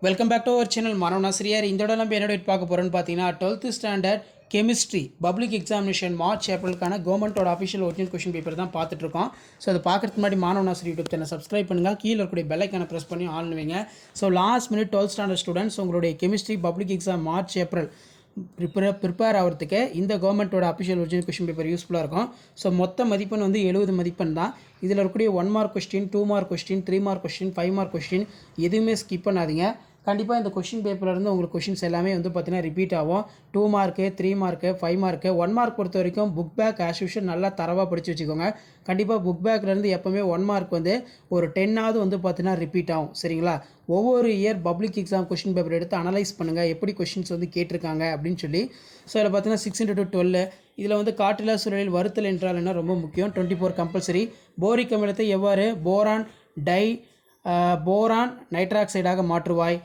Welcome back to our channel மாணவ ஆசிரியர். இந்த இடம் நம்ம என்னோட பார்க்க போகிறோன்னு பார்த்தீங்கன்னா 12th standard chemistry public examination March ஏப்ரலுக்கான கவர்மெண்ட்டோட அஃபிஷியல் ஒரிஜினல் கொஷின் பேப்பர் தான் பார்த்துட்ருக்கோம். ஸோ அதை பார்க்குறதுக்கு முன்னாடி மாணவ ஆசிரியர் யூடியூப் சேனல் சப்ஸ்கிரைப் பண்ணுங்கள், கீழே இருக்கக்கூடிய பெல் ஐக்கானை ப்ரெஸ் பண்ணி ஆன் பண்ணுவீங்க. So last minute 12th standard students உங்களுடைய chemistry public exam March April prepare ஆகிறதுக்கு இந்த கவர்மெண்ட்டோட அஃபிஷியல் ஒரிஜினல் கொஷின் பேப்பர் யூஸ்ஃபுல்லாக இருக்கும். ஸோ மொத்த மதிப்பெண் வந்து 70 மதிப்பெண் தான். இதில் இருக்கக்கூடிய 1 mark question, 2 mark question, 3 mark question, 5 mark question எதுவுமே ஸ்கிப் பண்ணாதீங்க. கண்டிப்பாக இந்த கொஷின் பேப்பர்லேருந்து உங்களுக்கு கொஷின்ஸ் எல்லாமே வந்து பார்த்தீங்கன்னா ரிப்பீட் ஆகும். 2 மார்க்கு, 3 மார்க்கு, 5 மார்க்கு, 1 மார்க் பொறுத்த வரைக்கும் புக் பேக் ஆஸ் யூஷுவல் நல்லா தரவாக படித்து வச்சுக்கோங்க. கண்டிப்பாக புக் பேக்லேருந்து எப்போவுமே 1 மார்க் வந்து ஒரு 10ஆவது வந்து பார்த்தீங்கன்னா ரிப்பீட் ஆகும். சரிங்களா? ஒவ்வொரு year public exam question paper எடுத்து அனலைஸ் பண்ணுங்கள், எப்படி கொஷின்ஸ் வந்து கேட்டிருக்காங்க அப்படின்னு சொல்லி. ஸோ இதில் பார்த்தீங்கன்னா 6x12 இதில் வந்து காற்றில்லா சூழலில் வருத்தல் என்றால் என்ன ரொம்ப முக்கியம். 24 கம்பல்சரி. போரிக் அமிலத்தை எவ்வாறு போரான் நைட்ராக்சைடாக மாற்றுவாய்.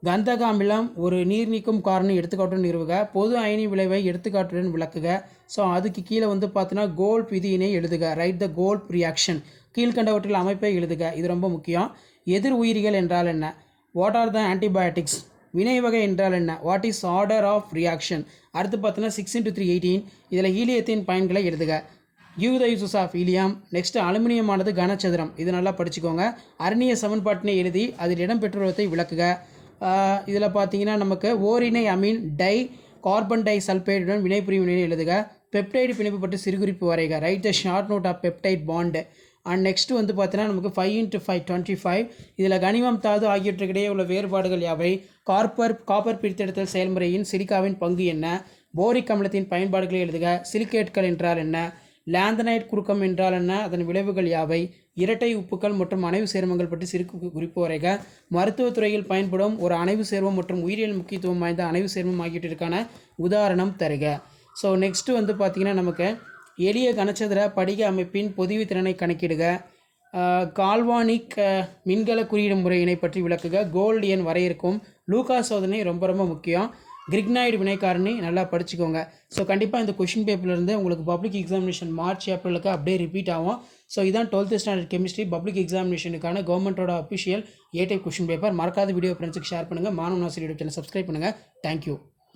கந்தக அமிலம் ஒரு நீர் நீக்கும் காரணம் எடுத்துக்காட்டுடன் நிறுவுக. பொது அயனி விளைவை எடுத்துக்காட்டுடன் விளக்குக. ஸோ அதுக்கு கீழே வந்து பார்த்தீங்கன்னா கோல்ப் விதியினை எழுதுக. ரைட் த கோல்ப் ரியாக்ஷன். கீழ்கண்டவற்றில் அமைப்பை எழுதுக. இது ரொம்ப முக்கியம். எதிர் உயிரிகள் என்றால் என்ன? What are the antibiotics? வினை வகை என்றால் என்ன? What is order of reaction? அடுத்து பார்த்தீங்கன்னா 6x3 18 இதில் ஹீலியத்தின் பயன்களை எழுதுக. Give the uses of helium. Next அலுமினியமானது கனச்சதுரம். இது நல்லா படிச்சுக்கோங்க. அர்ணிய சமன்பாட்டினை எழுதி அதில் இடம்பெற்றுள்ளதை விளக்குக. இதில் பார்த்தீங்கன்னா நமக்கு ஓரினை அமீன் டை கார்பன் டை சல்பைடுடன் வினைபுரிவினை எழுதுக. பெப்டைடு பிணைப்பு பற்றி சிறுகுறிப்பு வரைக. Write the short note of peptide bond. And next வந்து பார்த்தீங்கன்னா நமக்கு 5x5 25 இதில் கனிமம் தாது ஆகியவற்றுக்கிடையே உள்ள வேறுபாடுகள் யாவை? காப்பர் பிரித்தெடுத்தல் செயல்முறையின் சிலிக்காவின் பங்கு என்ன? போரிக் அமிலத்தின் பயன்பாடுகளை எழுதுக. சிலிக்கேட்கள் என்றால் என்ன? லேந்தனைட் குறுக்கம் என்றால் என்ன? அதன் விளைவுகள் யாவை? இரட்டை உப்புக்கள் மற்றும் அணைவு சேர்மங்கள் பற்றி சிறு குறிப்பு வரைக. மருத்துவத்துறையில் பயன்படும் ஒரு அணைவு சேர்மம் மற்றும் உயிரியல் முக்கியத்துவம் வாய்ந்த அணைவு சேர்மம் ஆகியவற்றிற்கான உதாரணம் தருக. ஸோ நெக்ஸ்ட்டு வந்து பார்த்திங்கன்னா நமக்கு எளிய கனச்சதுர படிக அமைப்பின் பொதிவு திறனை கணக்கிடுக. கால்வானிக் மின்கல குறியீடு முறையினை பற்றி விளக்குக. கோல்டு எண் வரையறுக்கும். லூகா சோதனை ரொம்ப ரொம்ப முக்கியம். கிரிக்னாய்டு வினைக்காரணி நல்லா படிச்சுக்கோங்க. ஸோ கண்டிப்பாக இந்த கொஷின் பேப்பர்லேருந்து உங்களுக்கு பப்ளிக் எக்ஸாமினேஷன் மார்ச் ஏப்ரலுக்கு அப்படியே ரிப்பீட் ஆகும். ஸோ இதான் 12th ஸ்டாண்டர்ட் கெமிஸ்ட்ரி பப்ளிக் எக்ஸாமினேஷனுக்கான கவர்மெண்ட்டோட official A type question paper. மறக்காத வீடியோ ஃப்ரெண்ட்ஸுக்கு ஷேர் பண்ணுங்கள். மாணவ ஆசிரியர் யூடியூப் சேனல் சப்ஸ்கிரைப் பண்ணுங்கள். தேங்க்யூ.